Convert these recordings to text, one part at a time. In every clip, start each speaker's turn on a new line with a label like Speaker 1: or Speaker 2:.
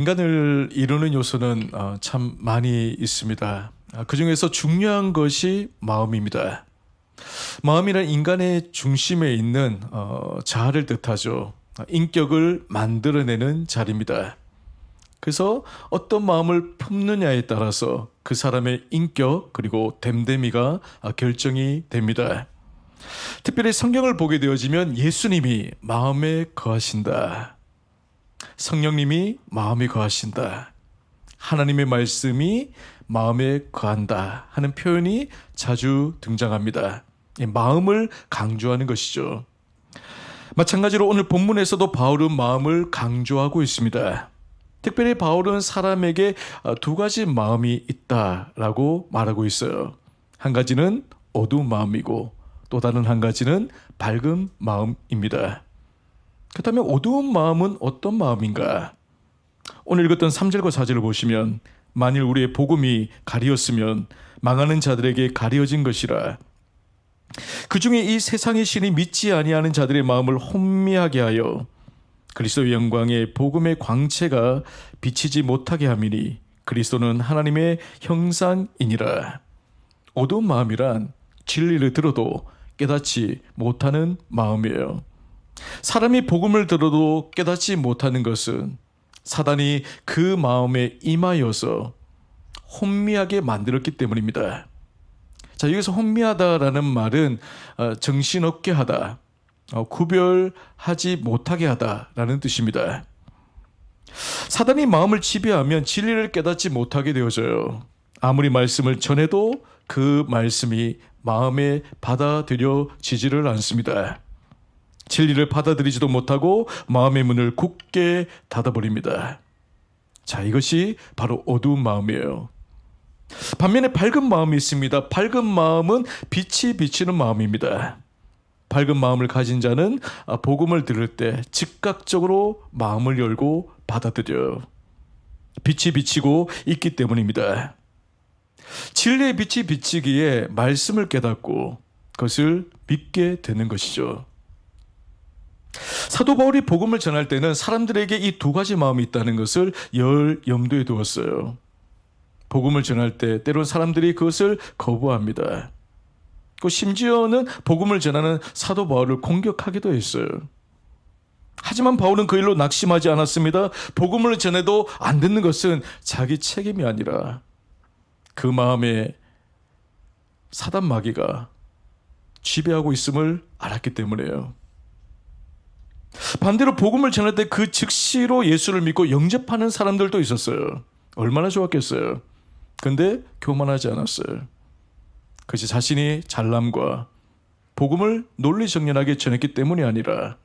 Speaker 1: 인간을 이루는 요소는 참 많이 있습니다. 그 중에서 중요한 것이 마음입니다. 마음이란 인간의 중심에 있는 자아를 뜻하죠. 인격을 만들어내는 자리입니다. 그래서 어떤 마음을 품느냐에 따라서 그 사람의 인격 그리고 됨됨이가 결정이 됩니다. 특별히 성경을 보게 되어지면 예수님이 마음에 거하신다. 성령님이 마음에 거하신다. 하나님의 말씀이 마음에 거한다 하는 표현이 자주 등장합니다. 마음을 강조하는 것이죠. 마찬가지로 오늘 본문에서도 바울은 마음을 강조하고 있습니다. 특별히 바울은 사람에게 두 가지 마음이 있다라고 말하고 있어요. 한 가지는 어두운 마음이고 또 다른 한 가지는 밝은 마음입니다. 그렇다면 어두운 마음은 어떤 마음인가? 오늘 읽었던 3절과 4절을 보시면 만일 우리의 복음이 가리었으면 망하는 자들에게 가려진 것이라. 그 중에 이 세상의 신이 믿지 아니하는 자들의 마음을 혼미하게 하여 그리스도의 영광의 복음의 광채가 비치지 못하게 함이니 그리스도는 하나님의 형상이니라. 어두운 마음이란 진리를 들어도 깨닫지 못하는 마음이에요. 사람이 복음을 들어도 깨닫지 못하는 것은 사단이 그 마음에 임하여서 혼미하게 만들었기 때문입니다. 자, 여기서 혼미하다라는 말은 정신없게 하다, 구별하지 못하게 하다라는 뜻입니다. 사단이 마음을 지배하면 진리를 깨닫지 못하게 되어져요. 아무리 말씀을 전해도 그 말씀이 마음에 받아들여지지를 않습니다. 진리를 받아들이지도 못하고 마음의 문을 굳게 닫아버립니다. 자, 이것이 바로 어두운 마음이에요. 반면에 밝은 마음이 있습니다. 밝은 마음은 빛이 비치는 마음입니다. 밝은 마음을 가진 자는 복음을 들을 때 즉각적으로 마음을 열고 받아들여요. 빛이 비치고 있기 때문입니다. 진리의 빛이 비치기에 말씀을 깨닫고 그것을 믿게 되는 것이죠. 사도 바울이 복음을 전할 때는 사람들에게 이 두 가지 마음이 있다는 것을 열 염두에 두었어요. 복음을 전할 때 때론 사람들이 그것을 거부합니다. 심지어는 복음을 전하는 사도 바울을 공격하기도 했어요. 하지만 바울은 그 일로 낙심하지 않았습니다. 복음을 전해도 안 듣는 것은 자기 책임이 아니라 그 마음에 사단 마귀가 지배하고 있음을 알았기 때문이에요. 반대로 복음을 전할 때 그 즉시로 예수를 믿고 영접하는 사람들도 있었어요. 얼마나 좋았겠어요. 근데 교만하지 않았어요. 그것이 자신이 잘남과 복음을 논리정연하게 전했기 때문이 아니라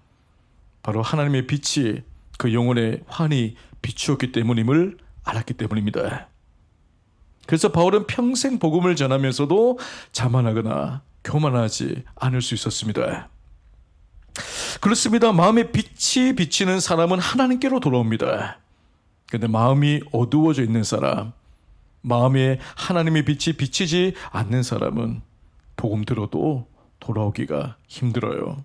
Speaker 1: 바로 하나님의 빛이 그 영혼에 환히 비추었기 때문임을 알았기 때문입니다. 그래서 바울은 평생 복음을 전하면서도 자만하거나 교만하지 않을 수 있었습니다. 그렇습니다. 마음에 빛이 비치는 사람은 하나님께로 돌아옵니다. 그런데 마음이 어두워져 있는 사람, 마음에 하나님의 빛이 비치지 않는 사람은 복음 들어도 돌아오기가 힘들어요.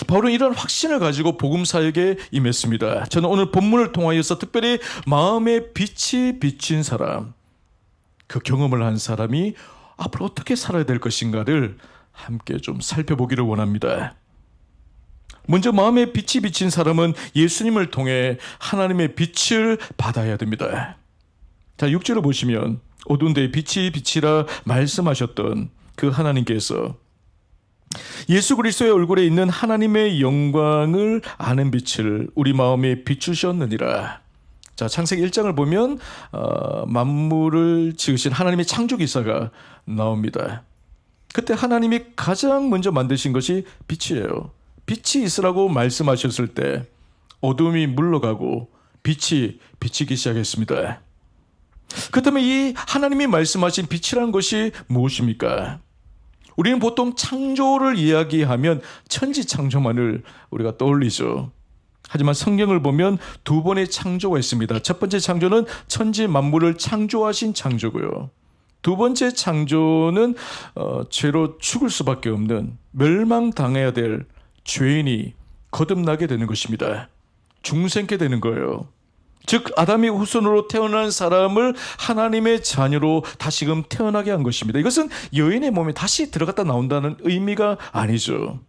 Speaker 1: 바울은 이런 확신을 가지고 복음 사역에 임했습니다. 저는 오늘 본문을 통하여서 특별히 마음에 빛이 비친 사람, 그 경험을 한 사람이 앞으로 어떻게 살아야 될 것인가를 함께 좀 살펴보기를 원합니다. 먼저 마음에 빛이 비친 사람은 예수님을 통해 하나님의 빛을 받아야 됩니다. 자, 6절을 보시면 어두운 데에 빛이 비치라 말씀하셨던 그 하나님께서 예수 그리스도의 얼굴에 있는 하나님의 영광을 아는 빛을 우리 마음에 비추셨느니라. 자, 창세기 1장을 보면 만물을 지으신 하나님의 창조 기사가 나옵니다. 그때 하나님이 가장 먼저 만드신 것이 빛이에요. 빛이 있으라고 말씀하셨을 때 어둠이 물러가고 빛이 비치기 시작했습니다. 그렇다면 이 하나님이 말씀하신 빛이라는 것이 무엇입니까? 우리는 보통 창조를 이야기하면 천지 창조만을 우리가 떠올리죠. 하지만 성경을 보면 두 번의 창조가 있습니다. 첫 번째 창조는 천지 만물을 창조하신 창조고요. 두 번째 창조는 죄로 죽을 수밖에 없는 멸망당해야 될 죄인이 거듭나게 되는 것입니다. 중생케 되는 거예요. 즉 아담의 후손으로 태어난 사람을 하나님의 자녀로 다시금 태어나게 한 것입니다. 이것은 여인의 몸에 다시 들어갔다 나온다는 의미가 아니죠.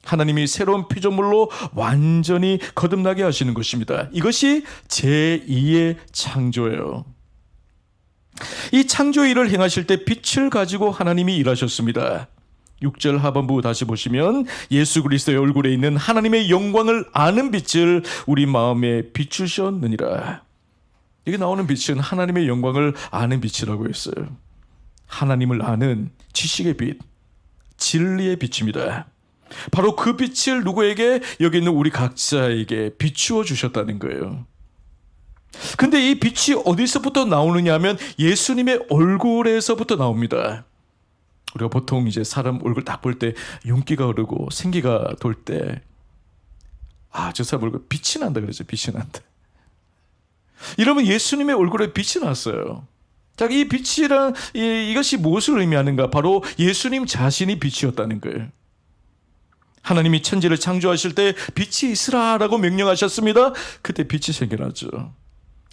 Speaker 1: 하나님이 새로운 피조물로 완전히 거듭나게 하시는 것입니다. 이것이 제2의 창조예요. 이 창조 일을 행하실 때 빛을 가지고 하나님이 일하셨습니다. 6절 하반부 다시 보시면 예수 그리스도의 얼굴에 있는 하나님의 영광을 아는 빛을 우리 마음에 비추셨느니라. 여기 나오는 빛은 하나님의 영광을 아는 빛이라고 했어요. 하나님을 아는 지식의 빛, 진리의 빛입니다. 바로 그 빛을 누구에게? 여기 있는 우리 각자에게 비추어 주셨다는 거예요. 근데 이 빛이 어디서부터 나오느냐 하면 예수님의 얼굴에서부터 나옵니다. 우리가 보통 이제 사람 얼굴 딱 볼 때 윤기가 흐르고 생기가 돌 때 저 사람 얼굴 빛이 난다 그러죠. 빛이 난다. 이러면 예수님의 얼굴에 빛이 났어요. 자, 이 빛이란 이것이 무엇을 의미하는가? 바로 예수님 자신이 빛이었다는 거예요. 하나님이 천지를 창조하실 때 빛이 있으라라고 명령하셨습니다. 그때 빛이 생겨났죠.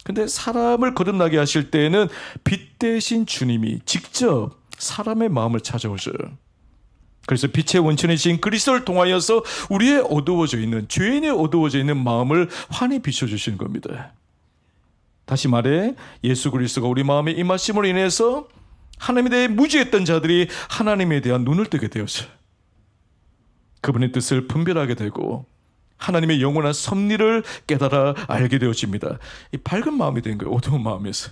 Speaker 1: 근데 사람을 거듭나게 하실 때에는 빛 대신 주님이 직접 사람의 마음을 찾아오셔요. 그래서 빛의 원천이신 그리스도를 통하여서 우리의 어두워져 있는, 죄인의 어두워져 있는 마음을 환히 비춰주시는 겁니다. 다시 말해 예수 그리스도가 우리 마음에 임하심으로 인해서 하나님에 대해 무지했던 자들이 하나님에 대한 눈을 뜨게 되었어요. 그분의 뜻을 분별하게 되고 하나님의 영원한 섭리를 깨달아 알게 되어집니다. 이 밝은 마음이 된 거예요. 어두운 마음에서.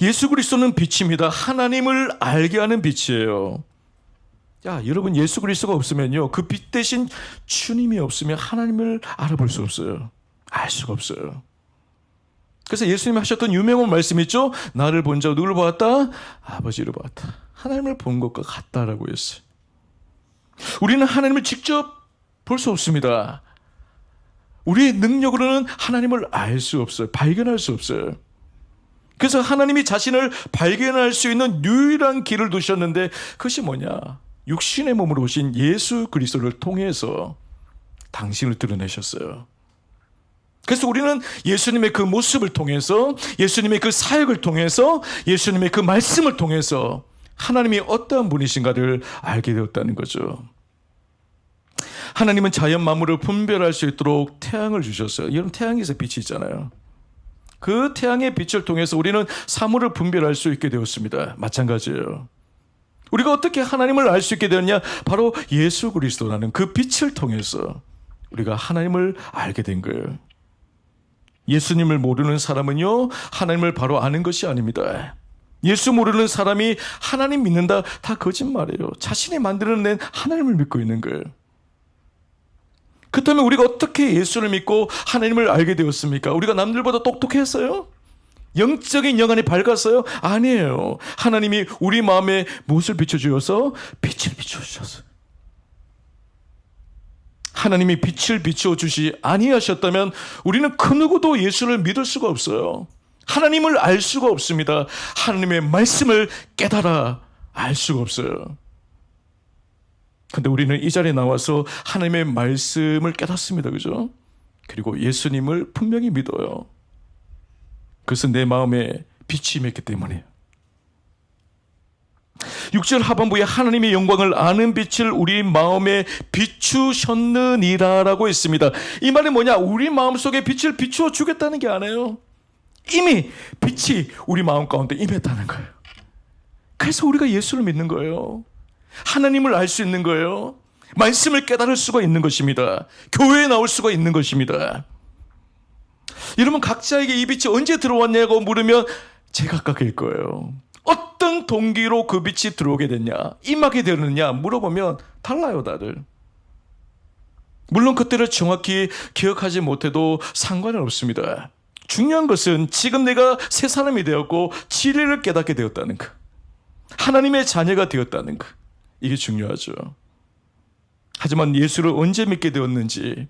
Speaker 1: 예수 그리스도는 빛입니다. 하나님을 알게 하는 빛이에요. 여러분, 예수 그리스도가 없으면요, 그 빛 대신 주님이 없으면 하나님을 알아볼 수 없어요. 알 수가 없어요. 그래서 예수님이 하셨던 유명한 말씀 있죠? 나를 본 자 누구를 보았다? 아버지를 보았다. 하나님을 본 것과 같다라고 했어요. 우리는 하나님을 직접 볼 수 없습니다. 우리의 능력으로는 하나님을 알 수 없어요. 발견할 수 없어요. 그래서 하나님이 자신을 발견할 수 있는 유일한 길을 두셨는데 그것이 뭐냐? 육신의 몸으로 오신 예수 그리스도를 통해서 당신을 드러내셨어요. 그래서 우리는 예수님의 그 모습을 통해서, 예수님의 그 사역을 통해서, 예수님의 그 말씀을 통해서 하나님이 어떠한 분이신가를 알게 되었다는 거죠. 하나님은 자연 만물을 분별할 수 있도록 태양을 주셨어요. 여러분, 태양에서 빛이 있잖아요. 그 태양의 빛을 통해서 우리는 사물을 분별할 수 있게 되었습니다. 마찬가지예요. 우리가 어떻게 하나님을 알 수 있게 되었냐? 바로 예수 그리스도라는 그 빛을 통해서 우리가 하나님을 알게 된 거예요. 예수님을 모르는 사람은요, 하나님을 바로 아는 것이 아닙니다. 예수 모르는 사람이 하나님 믿는다, 다 거짓말이에요. 자신이 만들어낸 하나님을 믿고 있는 거예요. 그렇다면 우리가 어떻게 예수를 믿고 하나님을 알게 되었습니까? 우리가 남들보다 똑똑했어요? 영적인 영안이 밝았어요? 아니에요. 하나님이 우리 마음에 무엇을 비춰주셔서? 빛을 비춰주셨어요. 하나님이 빛을 비춰주시 아니하셨다면 우리는 그 누구도 예수를 믿을 수가 없어요. 하나님을 알 수가 없습니다. 하나님의 말씀을 깨달아 알 수가 없어요. 근데 우리는 이 자리에 나와서 하나님의 말씀을 깨닫습니다. 그죠? 그리고 예수님을 분명히 믿어요. 그것은 내 마음에 빛이 임했기 때문이에요. 6절 하반부에 하나님의 영광을 아는 빛을 우리 마음에 비추셨느니라라고 했습니다. 이 말이 뭐냐? 우리 마음속에 빛을 비추어 주겠다는 게 아니에요. 이미 빛이 우리 마음 가운데 임했다는 거예요. 그래서 우리가 예수를 믿는 거예요. 하나님을 알 수 있는 거예요. 말씀을 깨달을 수가 있는 것입니다. 교회에 나올 수가 있는 것입니다. 여러분, 각자에게 이 빛이 언제 들어왔냐고 물으면 제각각일 거예요. 어떤 동기로 그 빛이 들어오게 됐냐, 임하게 되느냐 물어보면 달라요, 다들. 물론 그때를 정확히 기억하지 못해도 상관은 없습니다. 중요한 것은 지금 내가 새 사람이 되었고 진리를 깨닫게 되었다는 것, 하나님의 자녀가 되었다는 것, 이게 중요하죠. 하지만 예수를 언제 믿게 되었는지,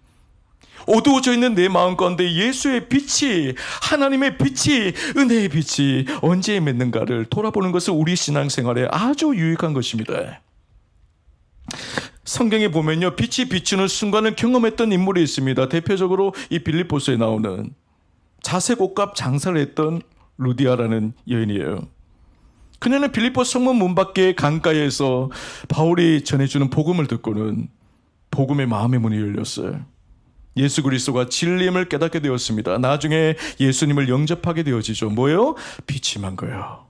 Speaker 1: 어두워져 있는 내 마음 가운데 예수의 빛이, 하나님의 빛이, 은혜의 빛이 언제 맺는가를 돌아보는 것은 우리 신앙생활에 아주 유익한 것입니다. 성경에 보면요, 빛이 비추는 순간을 경험했던 인물이 있습니다. 대표적으로 이 빌립보서에 나오는 자색 옷값 장사를 했던 루디아라는 여인이에요. 그녀는 빌립보 성문 문 밖에 강가에서 바울이 전해주는 복음을 듣고는 복음의 마음의 문이 열렸어요. 예수 그리스도가 진리임을 깨닫게 되었습니다. 나중에 예수님을 영접하게 되어지죠. 뭐예요? 빛이 임한 거예요.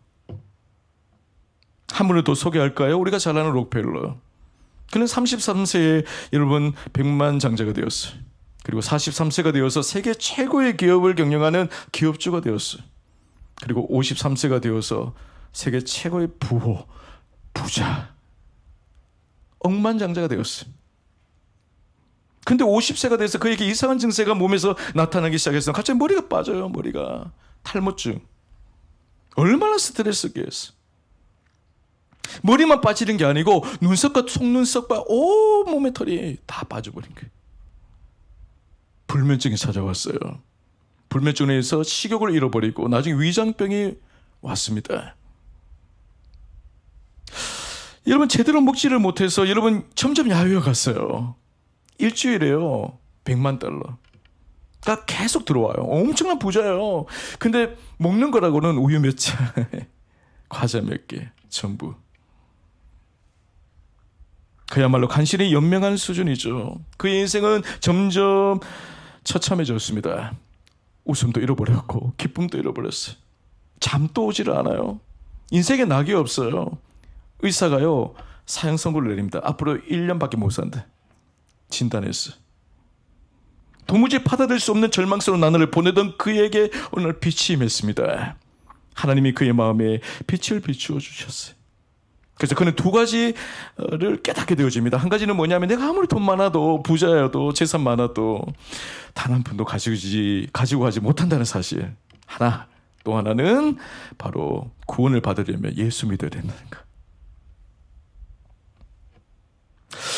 Speaker 1: 한 분을 더 소개할까요? 우리가 잘 아는 록펠러. 그는 33세에 여러분 백만장자가 되었어요. 그리고 43세가 되어서 세계 최고의 기업을 경영하는 기업주가 되었어요. 그리고 53세가 되어서 세계 최고의 부자, 억만장자가 되었어요. 근데 50세가 돼서 그에게 이상한 증세가 몸에서 나타나기 시작했어요. 갑자기 머리가 빠져요. 머리가 탈모증. 얼마나 스트레스겠어. 머리만 빠지는 게 아니고 눈썹과 속눈썹과 온 몸의 털이 다 빠져버린 거예요. 불면증이 찾아왔어요. 불면증에 의해서 식욕을 잃어버리고 나중에 위장병이 왔습니다. 여러분 제대로 먹지를 못해서 여러분 점점 야유어 갔어요. 일주일에요 100만 달러가 계속 들어와요. 엄청난 부자예요. 근데 먹는 거라고는 우유 몇 잔, 과자 몇 개, 전부. 그야말로 간신히 연명한 수준이죠. 그의 인생은 점점 처참해졌습니다. 웃음도 잃어버렸고 기쁨도 잃어버렸어요. 잠도 오지를 않아요. 인생에 낙이 없어요. 의사가요 사형 선고를 내립니다. 앞으로 1년밖에 못 산다. 진단했어요. 도무지 받아들일 수 없는 절망스러운 나날을 보내던 그에게 오늘 빛이 임했습니다. 하나님이 그의 마음에 빛을 비추어 주셨어요. 그래서 그는 두 가지를 깨닫게 되어집니다. 한 가지는 뭐냐면 내가 아무리 돈 많아도 부자여도 재산 많아도 단 한 푼도 가지고 가지 못한다는 사실. 하나, 또 하나는 바로 구원을 받으려면 예수 믿어야 된다는 것.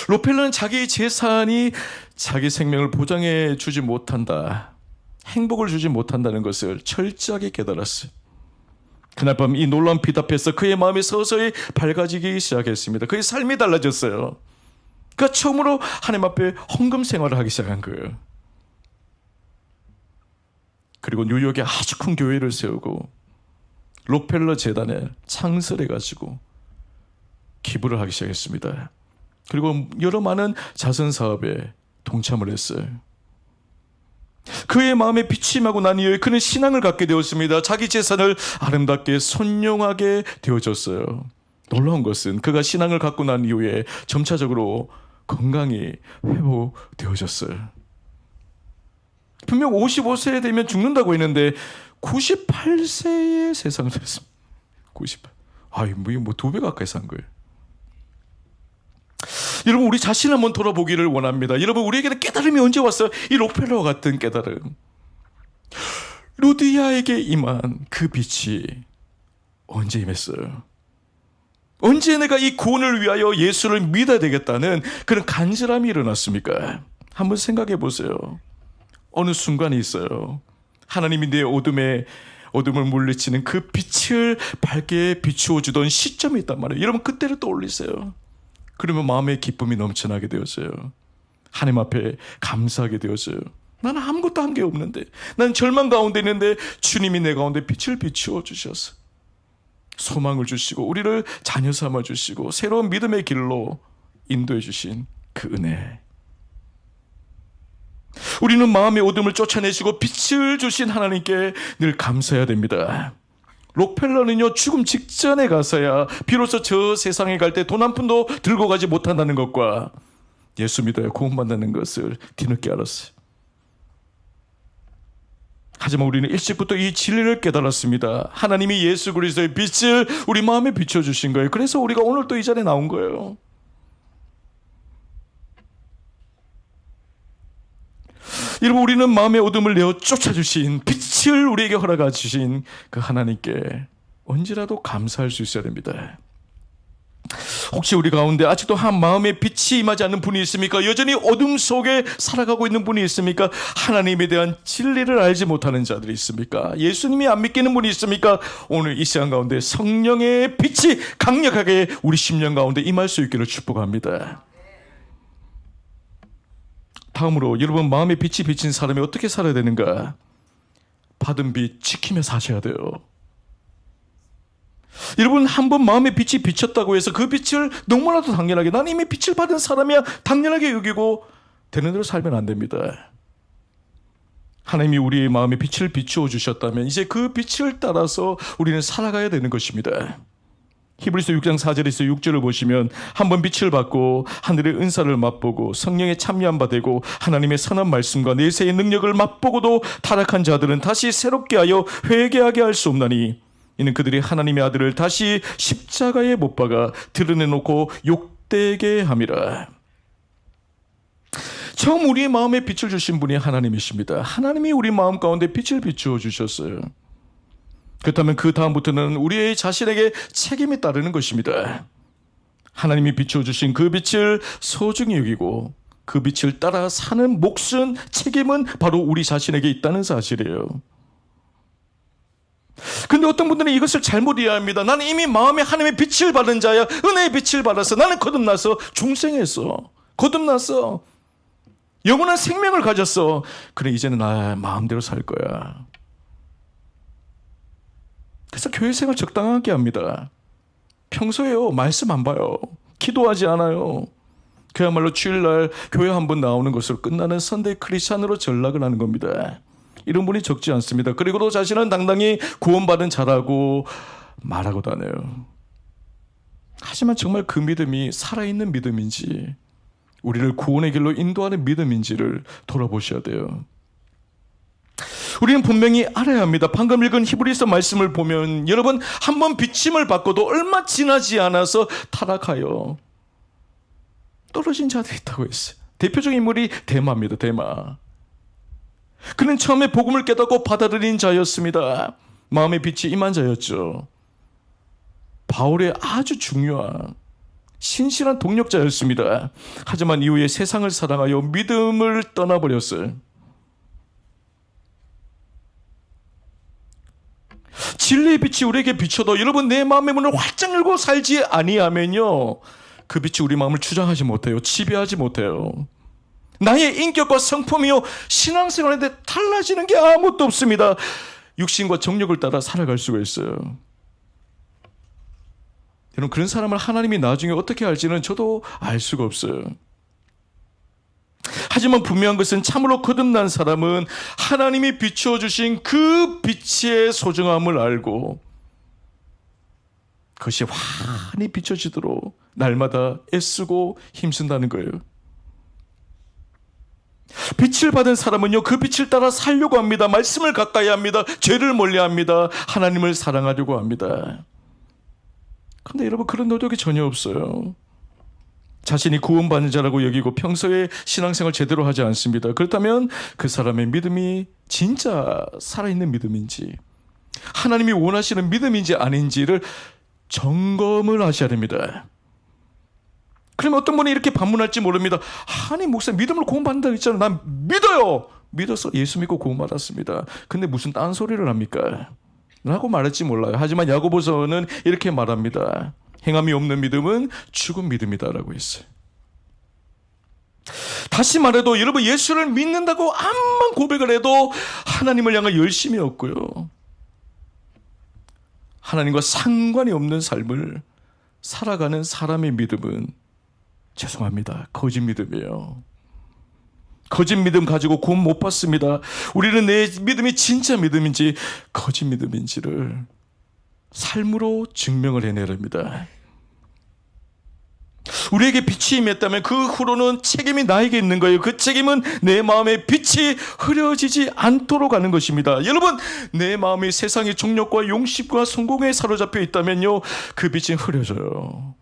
Speaker 1: 록펠러는 자기 재산이 자기 생명을 보장해 주지 못한다, 행복을 주지 못한다는 것을 철저하게 깨달았어요. 그날 밤 이 놀라운 빛 앞에서 그의 마음이 서서히 밝아지기 시작했습니다. 그의 삶이 달라졌어요. 그가 처음으로 하나님 앞에 헌금 생활을 하기 시작한 거예요. 그리고 뉴욕에 아주 큰 교회를 세우고 록펠러 재단에 창설해가지고 기부를 하기 시작했습니다. 그리고 여러 많은 자선 사업에 동참을 했어요. 그의 마음에 빛이 임하고 난 이후에 그는 신앙을 갖게 되었습니다. 자기 재산을 아름답게 손용하게 되어졌어요. 놀라운 것은 그가 신앙을 갖고 난 이후에 점차적으로 건강이 회복되어졌어요. 분명 55세 되면 죽는다고 했는데 98세에 세상을 샀습니다. 98. 뭐 2배 가까이 산 거예요. 여러분 우리 자신을 한번 돌아보기를 원합니다. 여러분 우리에게는 깨달음이 언제 왔어요? 이 록펠러와 같은 깨달음. 루디아에게 임한 그 빛이 언제 임했어요? 언제 내가 이 구원을 위하여 예수를 믿어야 되겠다는 그런 간절함이 일어났습니까? 한번 생각해 보세요. 어느 순간이 있어요. 하나님이 내 어둠을 물리치는 그 빛을 밝게 비추어 주던 시점이 있단 말이에요. 여러분 그때를 떠올리세요. 그러면 마음의 기쁨이 넘쳐나게 되었어요. 하나님 앞에 감사하게 되었어요. 나는 아무것도 한 게 없는데, 난 절망 가운데 있는데 주님이 내 가운데 빛을 비추어 주셔서 소망을 주시고 우리를 자녀 삼아 주시고 새로운 믿음의 길로 인도해 주신 그 은혜. 우리는 마음의 어둠을 쫓아내시고 빛을 주신 하나님께 늘 감사해야 됩니다. 록펠러는요 죽음 직전에 가서야 비로소 저 세상에 갈 때 돈 한 푼도 들고 가지 못한다는 것과 예수 믿어야 구원받는 것을 뒤늦게 알았어요. 하지만 우리는 일찍부터 이 진리를 깨달았습니다. 하나님이 예수 그리스도의 빛을 우리 마음에 비춰주신 거예요. 그래서 우리가 오늘 또 이 자리에 나온 거예요. 여러분 우리는 마음의 어둠을 내어 쫓아주신 빛을 우리에게 허락해 주신 그 하나님께 언제라도 감사할 수 있어야 됩니다. 혹시 우리 가운데 아직도 한 마음의 빛이 임하지 않는 분이 있습니까? 여전히 어둠 속에 살아가고 있는 분이 있습니까? 하나님에 대한 진리를 알지 못하는 자들이 있습니까? 예수님이 안 믿기는 분이 있습니까? 오늘 이 시간 가운데 성령의 빛이 강력하게 우리 심령 가운데 임할 수 있기를 축복합니다. 다음으로 여러분 마음의 빛이 비친 사람이 어떻게 살아야 되는가? 받은 빚 지키며 사셔야 돼요. 여러분, 한번 마음의 빛이 비쳤다고 해서 그 빛을 너무나도 당연하게, 난 이미 빛을 받은 사람이야, 당연하게 여기고 되는 대로 살면 안 됩니다. 하나님이 우리의 마음에 빛을 비추어 주셨다면 이제 그 빛을 따라서 우리는 살아가야 되는 것입니다. 히브리서 6장 4절에서 6절을 보시면, 한번 빛을 받고 하늘의 은사를 맛보고 성령에 참여한 바 되고 하나님의 선한 말씀과 내세의 능력을 맛보고도 타락한 자들은 다시 새롭게 하여 회개하게 할 수 없나니, 이는 그들이 하나님의 아들을 다시 십자가에 못 박아 드러내놓고 욕되게 함이라. 처음 우리의 마음에 빛을 주신 분이 하나님이십니다. 하나님이 우리 마음 가운데 빛을 비추어 주셨어요. 그렇다면 그 다음부터는 우리의 자신에게 책임이 따르는 것입니다. 하나님이 비추어 주신 그 빛을 소중히 여기고 그 빛을 따라 사는 몫은, 책임은 바로 우리 자신에게 있다는 사실이에요. 근데 어떤 분들은 이것을 잘못 이해합니다. 나는 이미 마음에 하나님의 빛을 받은 자야. 은혜의 빛을 받았어. 나는 거듭나서 중생했어. 거듭났어. 영원한 생명을 가졌어. 그래, 이제는 나 마음대로 살 거야. 그래서 교회 생활 적당하게 합니다. 평소에요, 말씀 안 봐요. 기도하지 않아요. 그야말로 주일날 교회 한번 나오는 것으로 끝나는 선데이 크리스찬으로 전락을 하는 겁니다. 이런 분이 적지 않습니다. 그리고도 자신은 당당히 구원받은 자라고 말하고 다녀요. 하지만 정말 그 믿음이 살아있는 믿음인지, 우리를 구원의 길로 인도하는 믿음인지를 돌아보셔야 돼요. 우리는 분명히 알아야 합니다. 방금 읽은 히브리서 말씀을 보면, 여러분, 한번 비침을 받고도 얼마 지나지 않아서 타락하여 떨어진 자들이 있다고 했어요. 대표적인 인물이 데마입니다. 데마. 그는 처음에 복음을 깨닫고 받아들인 자였습니다. 마음의 빛이 임한 자였죠. 바울의 아주 중요한 신실한 동력자였습니다. 하지만 이후에 세상을 사랑하여 믿음을 떠나버렸어요. 진리의 빛이 우리에게 비춰도, 여러분, 내 마음의 문을 활짝 열고 살지 아니하면요, 그 빛이 우리 마음을 주장하지 못해요. 지배하지 못해요. 나의 인격과 성품이요, 신앙생활인데 달라지는 게 아무것도 없습니다. 육신과 정욕을 따라 살아갈 수가 있어요. 여러분, 그런 사람을 하나님이 나중에 어떻게 할지는 저도 알 수가 없어요. 하지만 분명한 것은, 참으로 거듭난 사람은 하나님이 비추어 주신 그 빛의 소중함을 알고 그것이 환히 비춰지도록 날마다 애쓰고 힘쓴다는 거예요. 빛을 받은 사람은요, 그 빛을 따라 살려고 합니다. 말씀을 가까이 합니다. 죄를 멀리합니다. 하나님을 사랑하려고 합니다. 그런데 여러분, 그런 노력이 전혀 없어요. 자신이 구원받는 자라고 여기고 평소에 신앙생활 제대로 하지 않습니다. 그렇다면 그 사람의 믿음이 진짜 살아있는 믿음인지, 하나님이 원하시는 믿음인지 아닌지를 점검을 하셔야 됩니다. 그러면 어떤 분이 이렇게 반문할지 모릅니다. 아니, 목사님, 믿음을 구원받는다고 했잖아요. 난 믿어요. 믿어서 예수 믿고 구원받았습니다. 근데 무슨 딴소리를 합니까? 라고 말할지 몰라요. 하지만 야고보서는 이렇게 말합니다. 행함이 없는 믿음은 죽은 믿음이다라고 했어요. 다시 말해도, 여러분, 예수를 믿는다고 암만 고백을 해도 하나님을 향해 열심이 없고요, 하나님과 상관이 없는 삶을 살아가는 사람의 믿음은, 죄송합니다, 거짓 믿음이에요. 거짓 믿음 가지고 구원 못 받습니다. 우리는 내 믿음이 진짜 믿음인지 거짓 믿음인지를 삶으로 증명을 해내야 합니다. 우리에게 빛이 임했다면 그 후로는 책임이 나에게 있는 거예요. 그 책임은 내 마음의 빛이 흐려지지 않도록 하는 것입니다. 여러분, 내 마음이 세상의 정욕과 용심과 성공에 사로잡혀 있다면요, 그 빛이 흐려져요.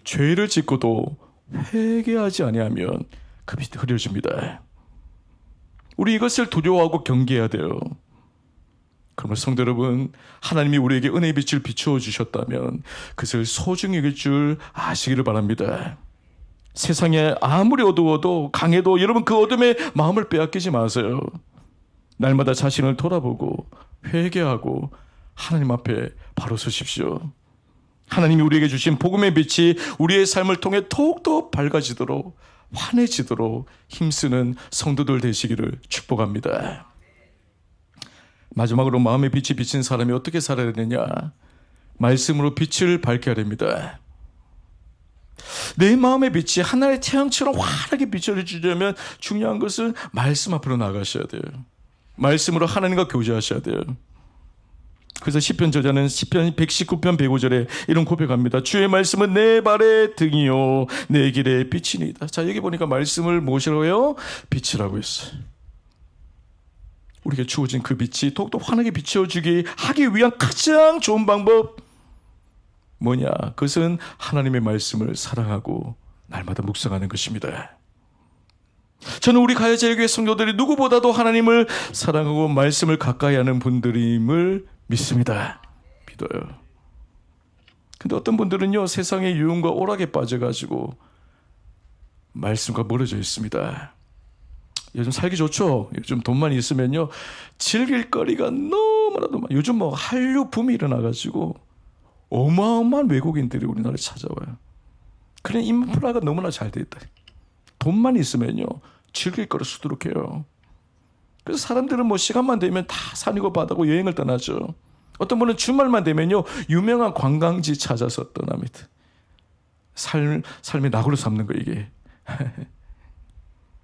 Speaker 1: 죄를 짓고도 회개하지 아니하면 그 빛이 흐려집니다. 우리 이것을 두려워하고 경계해야 돼요. 그러면 성도 여러분, 하나님이 우리에게 은혜의 빛을 비추어 주셨다면 그것을 소중히 여길 줄 아시기를 바랍니다. 세상에 아무리 어두워도 강해도 여러분, 그 어둠에 마음을 빼앗기지 마세요. 날마다 자신을 돌아보고 회개하고 하나님 앞에 바로 서십시오. 하나님이 우리에게 주신 복음의 빛이 우리의 삶을 통해 더욱더 밝아지도록, 환해지도록 힘쓰는 성도들 되시기를 축복합니다. 마지막으로 마음의 빛이 비친 사람이 어떻게 살아야 되느냐? 말씀으로 빛을 밝게 하렵니다. 내 마음의 빛이 하나의 태양처럼 환하게 비춰주려면 중요한 것은 말씀 앞으로 나가셔야 돼요. 말씀으로 하나님과 교제하셔야 돼요. 그래서 시편 저자는 시편 119편 105절에 이런 고백합니다. 주의 말씀은 내 발의 등이요 내 길의 빛이니이다. 자, 여기 보니까 말씀을 무엇이라고 해요? 빛이라고 했어요. 우리에게 주어진 그 빛이 더욱더 환하게 비춰주기 하기 위한 가장 좋은 방법 뭐냐? 그것은 하나님의 말씀을 사랑하고 날마다 묵상하는 것입니다. 저는 우리 가야제일교회 성도들이 누구보다도 하나님을 사랑하고 말씀을 가까이 하는 분들임을 믿습니다. 믿어요. 근데 어떤 분들은요, 세상의 유흥과 오락에 빠져가지고 말씀과 멀어져 있습니다. 요즘 살기 좋죠? 요즘 돈만 있으면요, 즐길 거리가 너무나도 많아요. 요즘 뭐 한류 붐이 일어나가지고 어마어마한 외국인들이 우리나라에 찾아와요. 그래, 인프라가 너무나 잘 돼 있다. 돈만 있으면요, 즐길 거를 수두룩해요. 그래서 사람들은 뭐 시간만 되면 다 산이고 바다고 여행을 떠나죠. 어떤 분은 주말만 되면요, 유명한 관광지 찾아서 떠납니다. 삶의 낙으로 삼는 거 이게.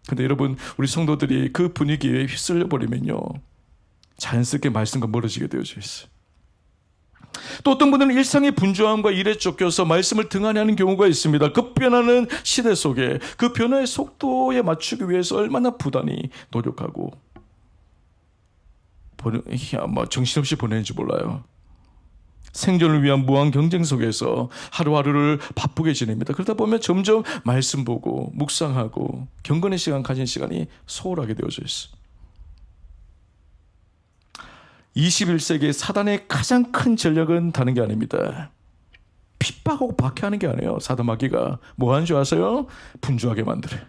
Speaker 1: 근데 여러분, 우리 성도들이 그 분위기에 휩쓸려 버리면요, 자연스럽게 말씀과 멀어지게 되어져 있어요. 또 어떤 분들은 일상의 분주함과 일에 쫓겨서 말씀을 등한히 하는 경우가 있습니다. 급변하는 시대 속에 그 변화의 속도에 맞추기 위해서 얼마나 부단히 노력하고 정신없이 보내는지 몰라요. 생존을 위한 무한 경쟁 속에서 하루하루를 바쁘게 지냅니다. 그러다 보면 점점 말씀 보고 묵상하고 경건의 시간 가진 시간이 소홀하게 되어져 있어요. 21세기의 사단의 가장 큰 전략은 다른 게 아닙니다. 핍박하고 박해하는 게 아니에요. 사단마귀가 뭐 하는 줄 아세요? 분주하게 만들어요.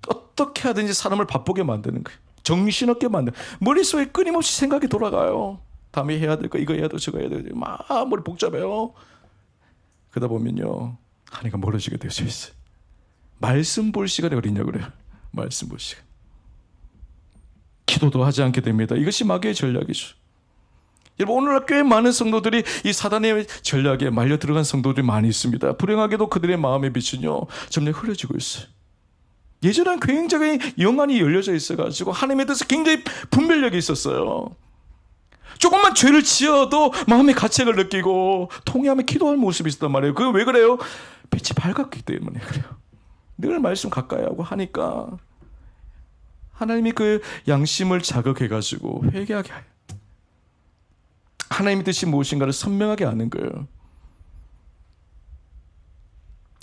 Speaker 1: 어떻게 하든지 사람을 바쁘게 만드는 거예요. 정신없게 만드는 거예요. 머릿속에 끊임없이 생각이 돌아가요. 다음에 해야 될 거, 이거 해야 돼, 저거 해야 돼. 막 머리 복잡해요. 그러다 보면요, 하나님과 멀어지게 될 수 있어요. 말씀 볼 시간이 어딨냐 그래요. 말씀 볼 시간. 기도도 하지 않게 됩니다. 이것이 마귀의 전략이죠. 여러분, 오늘날 꽤 많은 성도들이 이 사단의 전략에 말려 들어간 성도들이 많이 있습니다. 불행하게도 그들의 마음의 빛은요, 점점 흐려지고 있어요. 예전엔 굉장히 영안이 열려져 있어가지고 하나님에 대해서 굉장히 분별력이 있었어요. 조금만 죄를 지어도 마음의 가책을 느끼고 통회하며 기도하는 모습이 있었단 말이에요. 그게 왜 그래요? 빛이 밝았기 때문에 그래요. 늘 말씀 가까이 하고 하니까 하나님이 그 양심을 자극해가지고 회개하게 해요. 하나님의 뜻이 무엇인가를 선명하게 아는 거예요.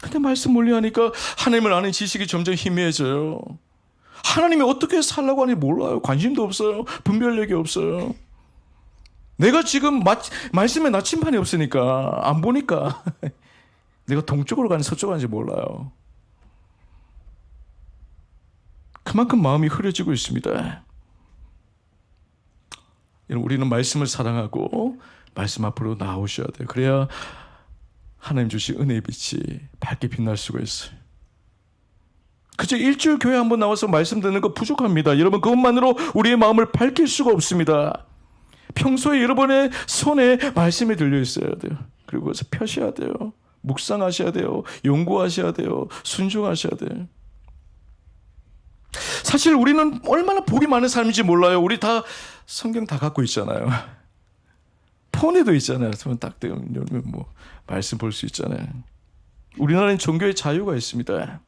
Speaker 1: 근데 말씀 몰리하니까 하나님을 아는 지식이 점점 희미해져요. 하나님이 어떻게 살라고 하는지 몰라요. 관심도 없어요. 분별력이 없어요. 내가 지금 말씀에 나침반이 없으니까 안 보니까 내가 동쪽으로 가는지 서쪽으로 가는지 몰라요. 그만큼 마음이 흐려지고 있습니다. 우리는 말씀을 사랑하고 말씀 앞으로 나오셔야 돼요. 그래야 하나님 주신 은혜의 빛이 밝게 빛날 수가 있어요. 그저 일주일 교회 한번 나와서 말씀 듣는 거 부족합니다. 여러분, 그것만으로 우리의 마음을 밝힐 수가 없습니다. 평소에 여러분의 손에 말씀이 들려 있어야 돼요. 그리고 그것을 펴셔야 돼요. 묵상하셔야 돼요. 연구하셔야 돼요. 순종하셔야 돼요. 사실 우리는 얼마나 복이 많은 삶인지 몰라요. 우리 다 성경 다 갖고 있잖아요. 폰에도 있잖아요. 딱 열면 뭐 말씀 볼 수 있잖아요. 우리나라는 종교의 자유가 있습니다.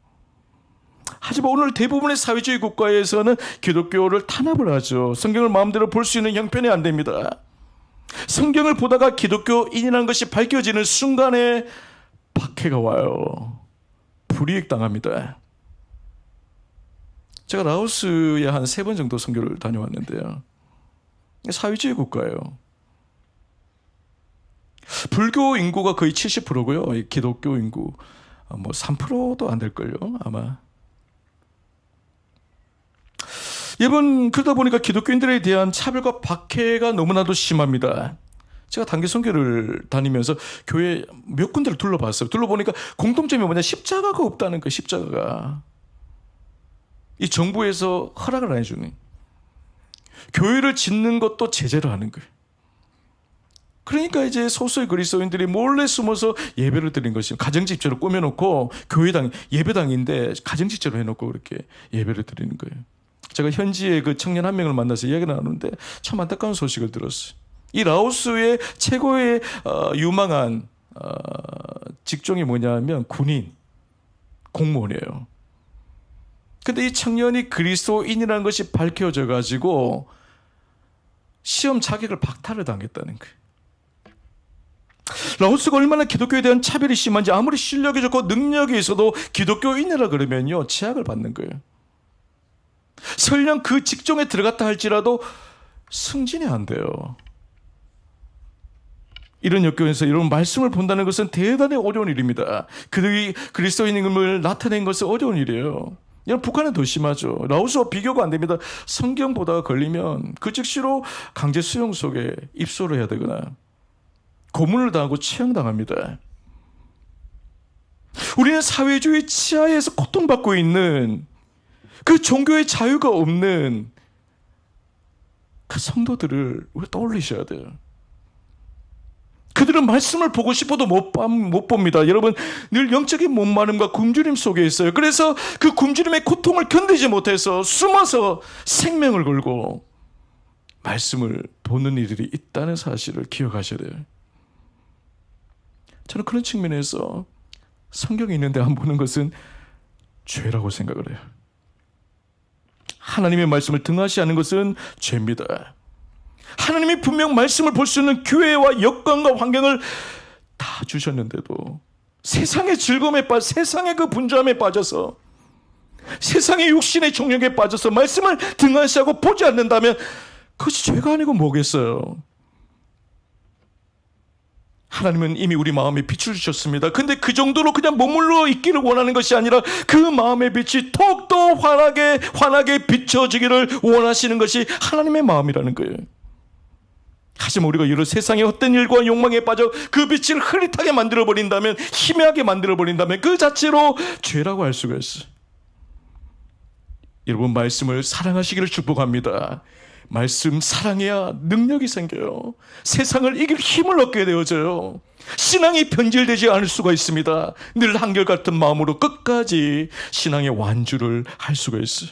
Speaker 1: 하지만 오늘 대부분의 사회주의 국가에서는 기독교를 탄압을 하죠. 성경을 마음대로 볼 수 있는 형편이 안 됩니다. 성경을 보다가 기독교인이라는 것이 밝혀지는 순간에 박해가 와요. 불이익 당합니다. 제가 라오스에 한 3번 정도 선교를 다녀왔는데요. 사회주의 국가예요. 불교 인구가 거의 70%고요. 기독교 인구 뭐 3%도 안 될걸요, 아마. 여러분, 그러다 보니까 기독교인들에 대한 차별과 박해가 너무나도 심합니다. 제가 단기 선교를 다니면서 교회 몇 군데를 둘러봤어요. 둘러보니까 공통점이 뭐냐, 십자가가 없다는 거예요. 십자가가. 이 정부에서 허락을 안 해주는. 교회를 짓는 것도 제재를 하는 거예요. 그러니까 이제 소수의 그리스도인들이 몰래 숨어서 예배를 드린 것이 가정집회로 꾸며놓고 교회당 예배당인데 가정집회로 해놓고 그렇게 예배를 드리는 거예요. 제가 현지에 그 청년 한 명을 만나서 이야기를 나누는데 참 안타까운 소식을 들었어요. 이 라오스의 최고의 유망한 직종이 뭐냐면 군인, 공무원이에요. 근데 이 청년이 그리스도인이라는 것이 밝혀져 가지고 시험 자격을 박탈을 당했다는 거예요. 라오스가 얼마나 기독교에 대한 차별이 심한지 아무리 실력이 좋고 능력이 있어도 기독교인이라 그러면요 제약을 받는 거예요. 설령 그 직종에 들어갔다 할지라도 승진이 안 돼요. 이런 역경에서 이런 말씀을 본다는 것은 대단히 어려운 일입니다. 그들이 그리스도인임을 나타낸 것은 어려운 일이에요. 이건 북한은 더 심하죠. 라오스와 비교가 안 됩니다. 성경 보다가 걸리면 그 즉시로 강제 수용 속에 입소를 해야 되거나 고문을 당하고 채용당합니다. 우리는 사회주의 치하에서 고통받고 있는 그 종교의 자유가 없는 그 성도들을 우리 떠올리셔야 돼요. 그들은 말씀을 보고 싶어도 못 봅니다. 여러분 늘 영적인 몸마름과 굶주림 속에 있어요. 그래서 그 굶주림의 고통을 견디지 못해서 숨어서 생명을 걸고 말씀을 보는 이들이 있다는 사실을 기억하셔야 돼요. 저는 그런 측면에서 성경에 있는데 안 보는 것은 죄라고 생각을 해요. 하나님의 말씀을 등하시 하는 것은 죄입니다. 하나님이 분명 말씀을 볼 수 있는 기회와 여건과 환경을 다 주셨는데도 세상의 즐거움에 세상의 그 분주함에 빠져서 세상의 육신의 종력에 빠져서 말씀을 등한시하고 보지 않는다면 그것이 죄가 아니고 뭐겠어요. 하나님은 이미 우리 마음에 빛을 주셨습니다. 근데 그 정도로 그냥 머물러 있기를 원하는 것이 아니라 그 마음의 빛이 더욱더 환하게 비춰지기를 원하시는 것이 하나님의 마음이라는 거예요. 하지만 우리가 이런 세상의 헛된 일과 욕망에 빠져 그 빛을 흐릿하게 만들어버린다면, 희미하게 만들어버린다면 그 자체로 죄라고 할 수가 있어요. 여러분 말씀을 사랑하시기를 축복합니다. 말씀 사랑해야 능력이 생겨요. 세상을 이길 힘을 얻게 되어져요. 신앙이 변질되지 않을 수가 있습니다. 늘 한결같은 마음으로 끝까지 신앙의 완주를 할 수가 있어요.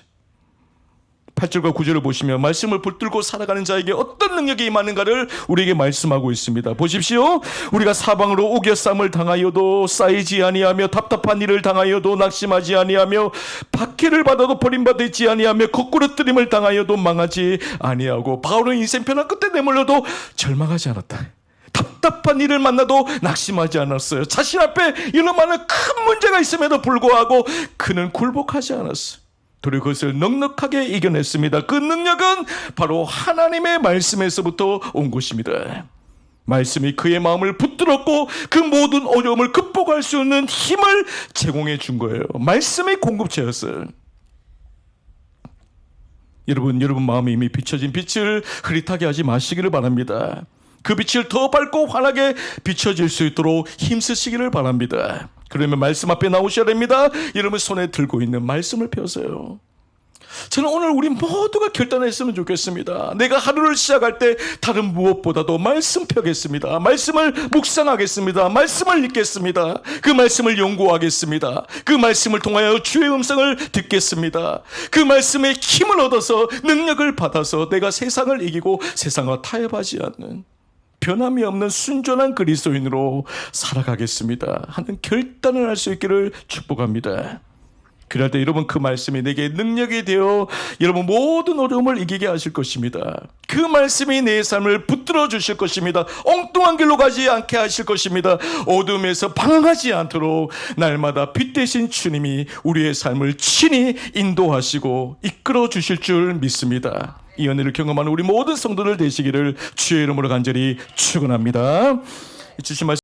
Speaker 1: 8절과 9절을 보시면 말씀을 붙들고 살아가는 자에게 어떤 능력이 임하는가를 우리에게 말씀하고 있습니다. 보십시오. 우리가 사방으로 우겨쌈을 당하여도 쌓이지 아니하며 답답한 일을 당하여도 낙심하지 아니하며 박해를 받아도 버림받지 아니하며 거꾸러뜨림을 당하여도 망하지 아니하고, 바울은 인생 편한 끝에 내몰려도 절망하지 않았다. 답답한 일을 만나도 낙심하지 않았어요. 자신 앞에 이런 많은 큰 문제가 있음에도 불구하고 그는 굴복하지 않았어요. 도리어 그것을 넉넉하게 이겨냈습니다. 그 능력은 바로 하나님의 말씀에서부터 온 것입니다. 말씀이 그의 마음을 붙들었고 그 모든 어려움을 극복할 수 있는 힘을 제공해 준 거예요. 말씀의 공급체였어요. 여러분 마음에 이미 비춰진 빛을 흐릿하게 하지 마시기를 바랍니다. 그 빛을 더 밝고 환하게 비춰질 수 있도록 힘쓰시기를 바랍니다. 그러면 말씀 앞에 나오셔야 됩니다. 여러분 손에 들고 있는 말씀을 펴세요. 저는 오늘 우리 모두가 결단했으면 좋겠습니다. 내가 하루를 시작할 때 다른 무엇보다도 말씀 펴겠습니다. 말씀을 묵상하겠습니다. 말씀을 읽겠습니다. 그 말씀을 연구하겠습니다. 그 말씀을 통하여 주의 음성을 듣겠습니다. 그 말씀에 힘을 얻어서 능력을 받아서 내가 세상을 이기고 세상과 타협하지 않는 변함이 없는 순전한 그리스도인으로 살아가겠습니다 하는 결단을 할 수 있기를 축복합니다. 그럴 때 여러분 그 말씀이 내게 능력이 되어 여러분 모든 어려움을 이기게 하실 것입니다. 그 말씀이 내 삶을 붙들어 주실 것입니다. 엉뚱한 길로 가지 않게 하실 것입니다. 어둠에서 방황하지 않도록 날마다 빛 되신 주님이 우리의 삶을 친히 인도하시고 이끌어 주실 줄 믿습니다. 이 은혜를 경험하는 우리 모든 성도들 되시기를 주의 이름으로 간절히 축원합니다. 주신 말씀